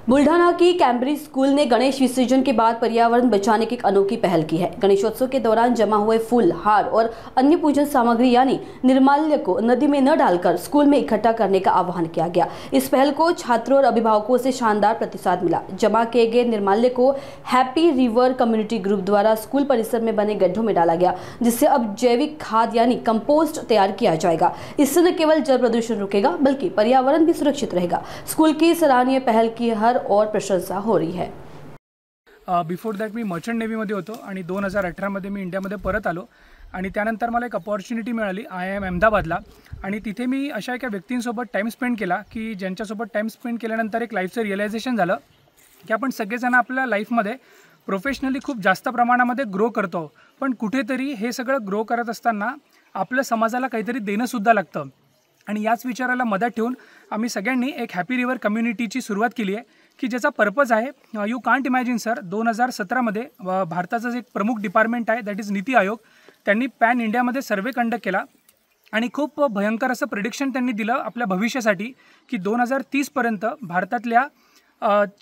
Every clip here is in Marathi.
बुल्ढाना की कैम्ब्रिज स्कूल ने गणेश विसर्जन के बाद पर्यावरण बचाने की एक अनोखी पहल की है। गणेशोत्सव के दौरान जमा हुए फूल, हार और अन्य पूजन सामग्री यानी निर्माल्य को नदी में न डालकर स्कूल में इकट्ठा करने का आह्वान किया गया। इस पहल को छात्रों और अभिभावकों से शानदार प्रतिसाद मिला। जमा किए गए निर्माल्य को हैप्पी रिवर कम्युनिटी ग्रुप द्वारा स्कूल परिसर में बने गड्ढों में डाला गया, जिससे अब जैविक खाद यानी कंपोस्ट तैयार किया जाएगा। इससे न केवल जल प्रदूषण रुकेगा बल्कि पर्यावरण भी सुरक्षित रहेगा। स्कूल की सराहनीय पहल की और प्रशंसा हो रही है। बिफोर दॅट मी मर्चंट नेव्हीमध्ये होतो आणि 2018 मध्ये मी इंडियामध्ये परत आलो आणि त्यानंतर मला एक अपॉर्च्युनिटी मिळाली IIM अहमदाबादला आणि तिथे मी अशा एका व्यक्तींसोबत टाइम स्पेंड केला की ज्यांच्यासोबत टाइम स्पेंड केल्यानंतर एक लाईफचं रिअलायझेशन झालं की आपण सगळेजण आपल्या लाईफमध्ये प्रोफेशनली खूप जास्त प्रमाणामध्ये ग्रो करतो, पण कुठेतरी हे सगळं ग्रो करत असताना आपल्या समाजाला काहीतरी देणंसुद्धा लागतं आणि याच विचाराला मदत ठेवून आम्ही सगळ्यांनी एक हॅपी रिवर कम्युनिटीची सुरुवात केली आहे की ज्याचा पर्पज आहे यू कांट इमॅजिन सर 2017 मध्ये भारताचं एक प्रमुख डिपार्टमेंट आहे दॅट इज नीती आयोग, त्यांनी पॅन इंडियामध्ये सर्वे कंडक्ट केला आणि खूप भयंकर असं प्रेडिक्शन त्यांनी दिलं आपल्या भविष्यासाठी की 2030 पर्यंत भारतातल्या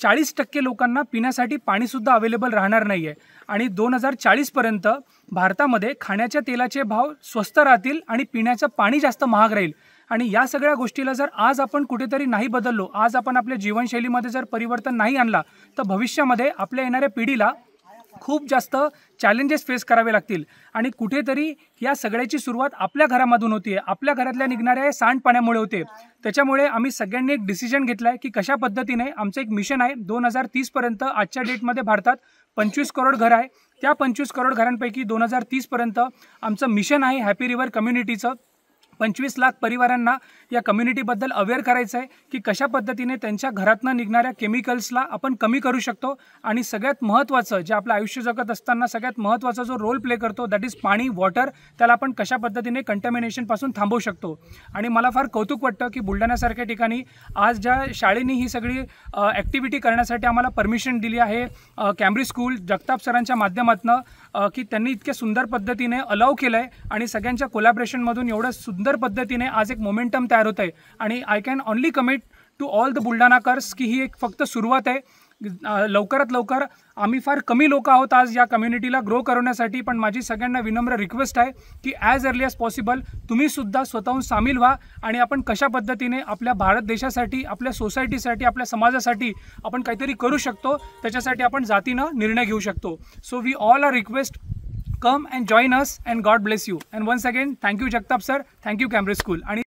40% लोकांना पिण्यासाठी पाणीसुद्धा अवेलेबल राहणार नाही आहे आणि 2040 पर्यंत भारतामध्ये खाण्याच्या तेलाचे भाव स्वस्त राहतील आणि पिण्याचं पाणी जास्त महाग राहील। आणि या सगळ्या गोष्टीला जर आज आपण कुठेतरी नाही बदललो, आज आपण आपल्या जीवनशैलीमध्ये जर परिवर्तन नाही आणला तर भविष्यामध्ये आपल्या येणाऱ्या पिढीला खूप जास्त चॅलेंजेस फेस करावे लागतील आणि कुठेतरी या सगळ्याची सुरुवात आपल्या घरामधून होती आहे, आपल्या घरातल्या निघणाऱ्या सांडपाण्यामुळे होते। त्याच्यामुळे आम्ही सगळ्यांनी एक डिसिजन घेतला आहे की कशा पद्धतीने आमचं एक मिशन आहे 2030 पर्यंत आजच्या डेटमध्ये भारतात 25 करोड घर आहे, त्या 25 करोड घरांपैकी 2030 पर्यंत आमचं मिशन आहे हॅपी रिवर कम्युनिटीचं 25 लाख परिवारांना या कम्युनिटीबद्दल अवेअर करायचं आहे की कशा पद्धतीने त्यांच्या घरातनं निघणाऱ्या केमिकल्सला आपण कमी करू शकतो आणि सगळ्यात महत्त्वाचं जे आपलं आयुष्य जगत असताना सगळ्यात महत्त्वाचा जो रोल प्ले करतो दॅट इज पाणी, वॉटर, त्याला आपण कशा पद्धतीने कंटॅमिनेशनपासून थांबवू शकतो। आणि मला फार कौतुक वाटतं की बुलढाण्यासारख्या ठिकाणी आज ज्या शाळेने ही सगळी ॲक्टिव्हिटी करण्यासाठी आम्हाला परमिशन दिली आहे कॅम्ब्रिज स्कूल जगताप सरांच्या माध्यमातून की त्यांनी इतक्या सुंदर पद्धतीने अलाउ केलं आहे आणि सगळ्यांच्या कोलॅबरेशनमधून एवढं सुंदर पद्धतीने आज एक मोमेंटम तयार होत आहे आणि I can only commit to all the बुलढाणाकर्स की ही एक फक्त सुरुवात आहे। लवकरात लवकर आम्ही फार कमी लोक आहोत आज या कम्युनिटीला ग्रो करण्यासाठी, पण माझी सगळ्यांना विनम्र रिक्वेस्ट आहे की ॲज अर्ली ॲज पॉसिबल तुम्ही सुद्धा स्वतःहून सामील व्हा आणि आपण कशा पद्धतीने आपल्या भारत देशासाठी, आपल्या सोसायटीसाठी, आपल्या समाजासाठी आपण काहीतरी करू शकतो त्याच्यासाठी आपण जातीनं निर्णय घेऊ शकतो। So we all are request come and join us and God bless you and once again thank you Jagtap sir, thank you Cambridge School। आणि